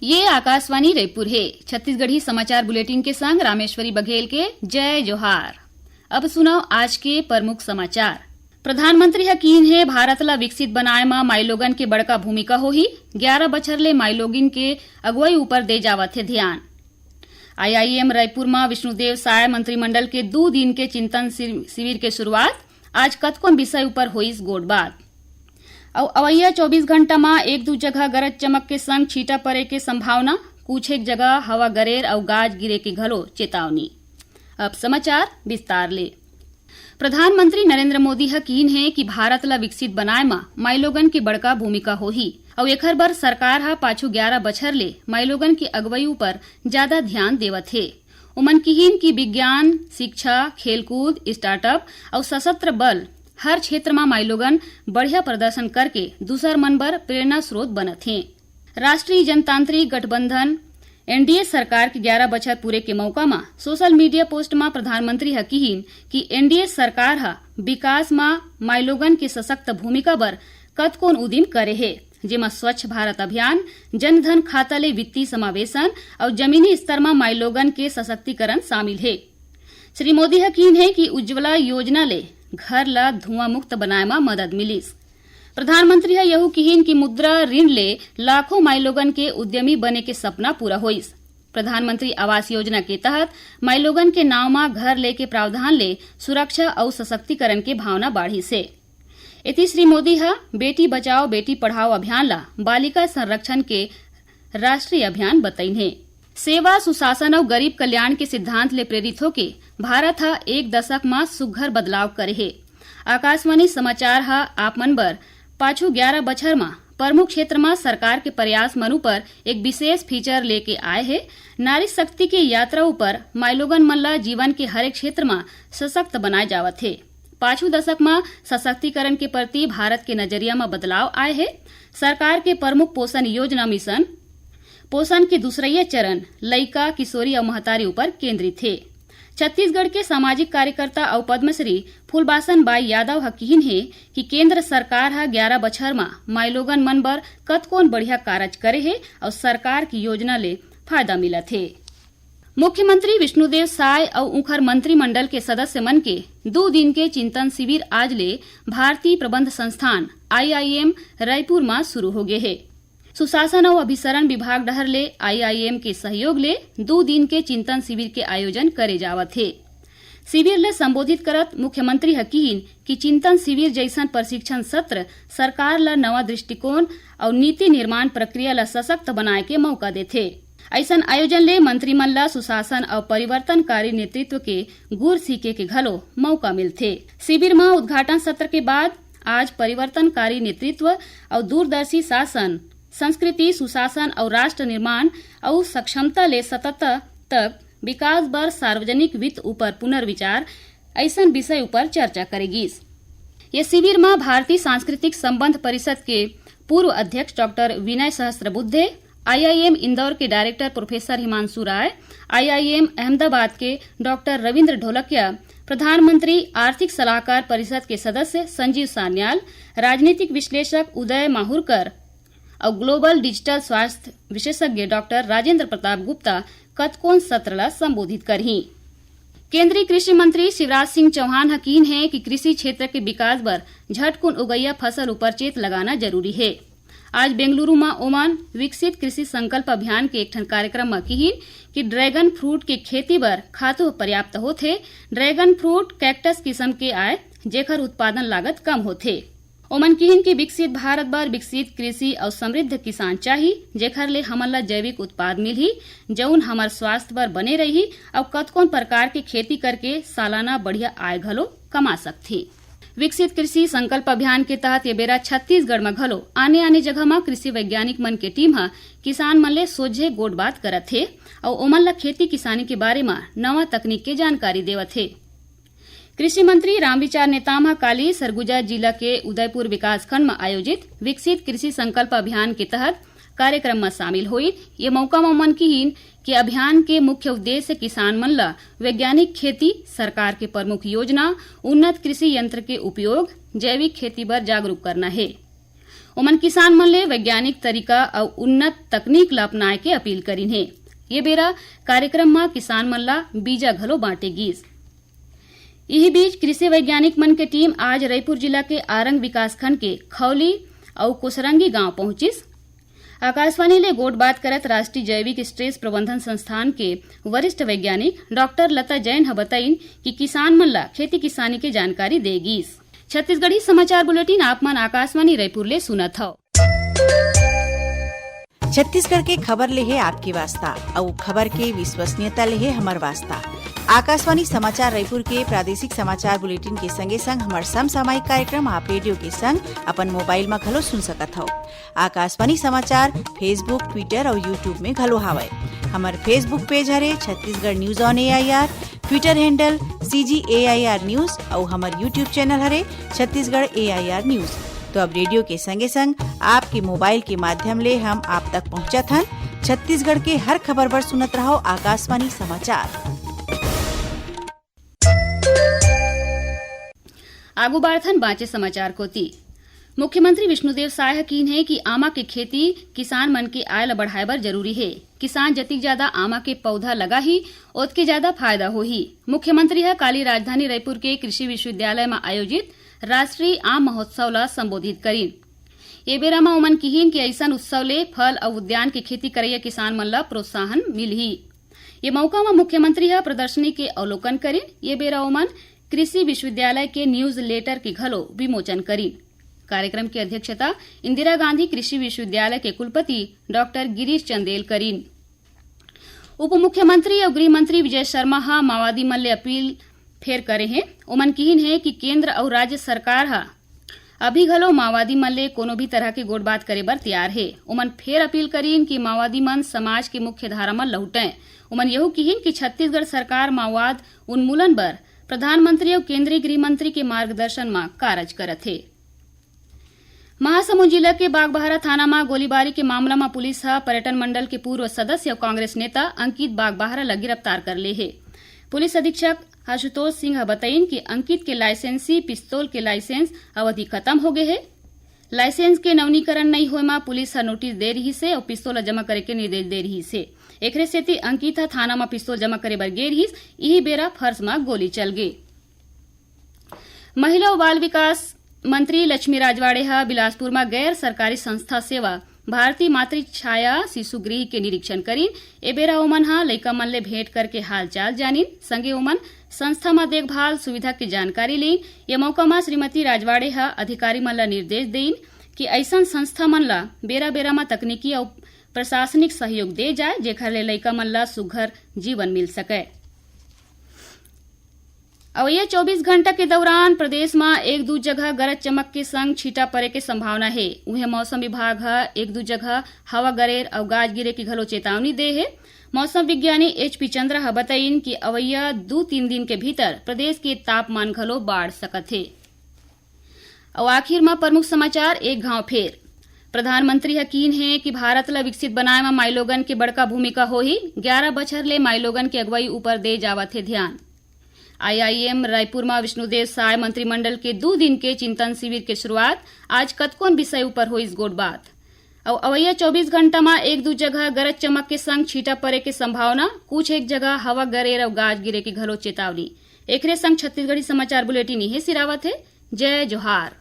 ये आकाशवाणी रायपुर है। छत्तीसगढ़ी समाचार बुलेटिन के संग रामेश्वरी बघेल के जय जोहार। अब सुनाओ आज के प्रमुख समाचार। प्रधानमंत्री हकीन है भारत ला विकसित बनाए में माईलोगन के बड़का भूमिका होही। 11 बछर ले माईलोगिन के अगुवाई ऊपर दे जावत है ध्यान। IIM रायपुर में विष्णुदेव साय मंत्रिमंडल के 2 दिन के चिंतन शिविर के शुरुआत। आज कतकोन विषय ऊपर होइस गोठबात। अवैया 24 घंटा में 1-2 जगह गरज चमक के संग छींटा पड़े के संभावना। कुछ एक जगह हवा गरेर और गाज गिरे के घलो चेतावनी। अब समाचार विस्तार ले। प्रधानमंत्री नरेंद्र मोदी हकीन है कि भारत ला विकसित बनाए में माईलोगन की बड़का भूमिका होही और एखर बर सरकार हा पाछू 11 बछर ले माईलोगन की अगुवाई ऊपर ज्यादा ध्यान देवत है। उमन किहीन की विज्ञान, शिक्षा, खेलकूद, स्टार्टअप और सशस्त्र बल हर क्षेत्र में माईलोगन बढ़िया प्रदर्शन करके दूसर मन बर प्रेरणा स्रोत बनत हैं। राष्ट्रीय जनतांत्रिक गठबंधन NDA सरकार के 11 बछर पूरे के मौका में सोशल मीडिया पोस्ट में प्रधानमंत्री हकीन कि NDA सरकार हा विकास में माईलोगन के सशक्त भूमिका बर कतकोन उदिम करे है, जेमा स्वच्छ भारत अभियान, जनधन खाता ले वित्तीय समावेशन और जमीनी स्तर में माईलोगन के सशक्तिकरण शामिल है। श्री मोदी हकीन है कि उज्ज्वला योजना ले घर ला धुआं मुक्त बनाए में मदद मिलिस। प्रधानमंत्री यहू किहीन की मुद्रा ऋण ले लाखों माईलोगन के उद्यमी बने के सपना पूरा होइस। प्रधानमंत्री आवास योजना के तहत माईलोगन के नाव में घर ले के प्रावधान ले सुरक्षा और सशक्तिकरण के भावना बढ़ी से। इति श्री मोदी बेटी बचाओ बेटी पढ़ाओ अभियान ला बालिका संरक्षण के राष्ट्रीय अभियान बताइन है। सेवा, सुशासन और गरीब कल्याण के सिद्धांत ले प्रेरित होके भारत एक दशक में सुघर बदलाव करे है। आकाशवाणी समाचार आप मन बर पाछू 11 बछर में प्रमुख क्षेत्र में सरकार के प्रयास मनु पर एक विशेष फीचर लेके आए है। नारी शक्ति की यात्रा ऊपर माईलोगन मन ला जीवन के हरेक क्षेत्र में सशक्त बनाए जावत है। पाछू दशक में सशक्तिकरण के प्रति भारत के नजरिया में बदलाव आए है। सरकार के प्रमुख पोषण योजना मिशन पोषण के दूसरा चरण लइका, किशोरी और महतारी ऊपर केंद्रित है। छत्तीसगढ़ के सामाजिक कार्यकर्ता और पद्मश्री फूलबासन बाई यादव हकीन है कि केंद्र सरकार 11 बछर में माईलोगन मन बर कतकोन बढ़िया कारज करे है और सरकार की योजना ले फायदा मिलत है। मुख्यमंत्री विष्णुदेव साय और उखर मंत्रिमंडल के सदस्य मन के 2 दिन के चिंतन शिविर आज ले भारतीय प्रबंध संस्थान IIM रायपुर में शुरू हो गए है। सुशासन और अभिसरण विभाग डहर ले IIM के सहयोग ले 2 दिन के चिंतन शिविर के आयोजन करे जावत है। शिविर ले संबोधित करत मुख्यमंत्री हकीन कि चिंतन शिविर जैसन प्रशिक्षण सत्र सरकार ला नवा दृष्टिकोण और नीति निर्माण प्रक्रिया ला सशक्त बनाए के मौका देथे। ऐसन आयोजन ले मंत्रिमंडल ला सुशासन और परिवर्तनकारी नेतृत्व के गुर सीखे के घलो मौका मिलथे। शिविर में उद्घाटन सत्र के बाद आज परिवर्तनकारी नेतृत्व और दूरदर्शी शासन, संस्कृति, सुशासन और राष्ट्र निर्माण और सक्षमता ले सतत तक विकास बर सार्वजनिक वित्त ऊपर पुनर्विचार ऐसन विषय ऊपर चर्चा करेगी। ये शिविर में भारतीय सांस्कृतिक संबंध परिषद के पूर्व अध्यक्ष डॉक्टर विनय सहस्त्रबुद्धे, IIM इंदौर के director professor Himanshu Rai, IIM Ahmedabad के डॉक्टर रविंद्र ढोलकिया, प्रधानमंत्री आर्थिक सलाहकार परिषद के सदस्य संजीव सान्याल, राजनीतिक विश्लेषक उदय माहुरकर और ग्लोबल डिजिटल स्वास्थ्य विशेषज्ञ डॉक्टर राजेंद्र प्रताप गुप्ता कतकोन सत्र ला संबोधित करही। केंद्रीय कृषि मंत्री शिवराज सिंह चौहान हकीन है कि कृषि क्षेत्र के विकास बर झटकुन उगैया फसल ऊपर चेत लगाना जरूरी है। आज बेंगलुरु में ओमन विकसित कृषि संकल्प अभियान के एक कार्यक्रम में कहीन कि ड्रैगन फ्रूट के खेती बर खातू पर्याप्त होथे। ड्रैगन फ्रूट कैक्टस किस्म के आए जेकर उत्पादन लागत कम होथे। ओमन किहिन की विकसित भारत बर विकसित कृषि और समृद्ध किसान चाहिए जेकर ले हमन ला जैविक उत्पाद मिलही, जौन हमार स्वास्थ्य बर बने रही और कतकोन प्रकार के खेती करके सालाना बढ़िया आय घलो कमा सकथे। विकसित कृषि संकल्प अभियान के तहत ये बेरा छत्तीसगढ़ में घलो आने आने जगह में कृषि वैज्ञानिक मन के टीम किसान मन ले सोझे गोठबात करत हे और ओमन ला खेती किसानी के बारे में नवा तकनीक के जानकारी देवत हे। कृषि मंत्री रामविचार नेताम काली सरगुजा जिला के उदयपुर विकासखंड में आयोजित विकसित कृषि संकल्प अभियान के तहत कार्यक्रम में शामिल हुई। ये मौका में मन की कि अभियान के मुख्य उद्देश्य किसान मन ला वैज्ञानिक खेती, सरकार के प्रमुख योजना, उन्नत कृषि यंत्र के उपयोग, जैविक खेती पर जागरूक करना है। ओमन किसान मन ले वैज्ञानिक तरीका और उन्नत तकनीक ला अपनाए के अपील करीन है। ये बेरा कार्यक्रम में किसान मन ला बीजा घलो बांटे गीस। यही बीच कृषि वैज्ञानिक मन के टीम आज रायपुर जिला के आरंग विकासखंड के खौली और कोसरंगी गांव पहुंचिस। आकाशवाणी ले गोट बात करत राष्ट्रीय जैविक स्ट्रेस प्रबंधन संस्थान के वरिष्ठ वैज्ञानिक डॉक्टर लता जैन ह बताइन कि किसान मन ला खेती किसानी के जानकारी देगीस। छत्तीसगढ़ी समाचार बुलेटिन आप मन आकाशवाणी रायपुर ले सुनत हव। छत्तीसगढ़ के खबर ले है आपकी वास्ता और खबर के विश्वसनीयता ले है हमार वास्ता। आकाशवाणी समाचार रायपुर के प्रादेशिक समाचार बुलेटिन के संगे संग हमार समसामयिक कार्यक्रम आप रेडियो के संग अपन मोबाइल में घलो सुन सकत हो। आकाशवाणी समाचार फेसबुक, ट्विटर और यूट्यूब में घलो हावय। हमार फेसबुक पेज हरे Chhattisgarh news on AIR, Twitter handle CGAIR news और हमार यूट्यूब चैनल हरे छत्तीसगढ़ AIR न्यूज। तो अब रेडियो के संगे संग आपके मोबाइल के माध्यम ले हम आप तक पहुंचत हन। छत्तीसगढ़ के हर खबर पर सुनत रहो आकाशवाणी समाचार। आगू बाढ़थन बाँचे समाचार कोती। मुख्यमंत्री विष्णुदेव साय कीन है कि आमा के खेती किसान मन की आय ल बढ़ाए बर जरूरी है। किसान जतिक ज्यादा आमा के पौधा लगा ही ओतके ज्यादा फायदा होही। मुख्यमंत्री है काली राजधानी रायपुर के कृषि विश्वविद्यालय में आयोजित राष्ट्रीय आम महोत्सव ला संबोधित करीन। ये बेरा में ओमन किहिन कि ऐसा उत्सव ले फल और उद्यान की खेती करैया किसान मन ला प्रोत्साहन मिलही। ये मौका में मुख्यमंत्री है प्रदर्शनी के अवलोकन करीन। ये बेरा ओमन कृषि विश्वविद्यालय के न्यूज लेटर की घलो विमोचन करीन। कार्यक्रम की अध्यक्षता इंदिरा गांधी कृषि विश्वविद्यालय के कुलपति डॉक्टर गिरीश चंदेल करीन। उप मुख्यमंत्री और गृह मंत्री विजय शर्मा हा माओवादी मन ले अपील फेर करे हैं। ओमन किहिन है कि केंद्र और राज्य सरकार हा अभी घलो माओवादी मन ले कोनो भी तरह के गोटबात करे बर तैयार है। ओमन फेर अपील करीन कि माओवादी मन समाज के मुख्य धारा में लौटें। ओमन यहू किहिन कि छत्तीसगढ़ सरकार माओवाद उन्मूलन बर प्रधानमंत्री और केंद्रीय गृह मंत्री के मार्गदर्शन में कार्य करत है। महासमुंद जिला के बागबाहरा थाना में गोलीबारी के मामला में पुलिस हा पर्यटन मंडल के पूर्व सदस्य और कांग्रेस नेता अंकित बागबाहरा ला गिरफ्तार कर ले है। पुलिस अधीक्षक आशुतोष सिंह बताइन कि अंकित के लाइसेंसी पिस्तौल के लाइसेंस अवधि खत्म हो गए है। लाइसेंस के नवीनीकरण नहीं होए में पुलिस हा नोटिस दे रही से और पिस्तौल जमा करे के निर्देश दे रही से। एकरे सेती अंकित थाना में पिस्तौल जमा करे बर गे रही। यही बेरा फर्श में गोली चल गई। महिला और बाल विकास मंत्री लक्ष्मी राजवाड़े हा बिलासपुर में गैर सरकारी संस्था सेवा भारतीय मातृ छाया शिशु गृह के निरीक्षण करीन। ए बेरा ओमन हा लइका मन ले भेंट करके हाल चाल जानिन। संगे ओमन संस्था में देखभाल सुविधा की जानकारी लीन। ये मौका में श्रीमती राजवाड़े हा अधिकारी मन ला निर्देश देइन कि ऐसा संस्था मन ला बेरा बेरा में तकनीकी और प्रशासनिक सहयोग दे जाए जेखर ले लइका मन ला सुघर जीवन मिल सके। अवैया 24 घंटा के दौरान प्रदेश में एक दू जगह गरज चमक के संग छींटा पड़े के संभावना है। उन्हें मौसम विभाग एक दू जगह हवा गरेर और गाज गिरे की घलो चेतावनी दे है। मौसम विज्ञानी HP चंद्रा बताइन कि अवैया 2-3 दिन के भीतर प्रदेश के तापमान घलो बढ़ सकत है। और आखिर में प्रमुख समाचार एक घाव फेर। प्रधानमंत्री यकीन है कि भारत ला विकसित बनाए में माइलोगन के बड़का भूमिका होही। 11 बछर ले माइलोगन के अगुवाई ऊपर दे जावत है ध्यान। IIM रायपुर में विष्णुदेव साय मंत्रिमंडल के 2 दिन के चिंतन शिविर के शुरुआत आज कतकोन विषय ऊपर हुई गोट बात। और अवैया 24 घंटा में एक दू जगह गरज चमक के संग छींटा पड़े के संभावना। कुछ एक जगह हवा गरेर और गाज गिरे की घलो चेतावनी। एकरे संग छत्तीसगढ़ी समाचार बुलेटिन यही सिरावत है। जय जोहार।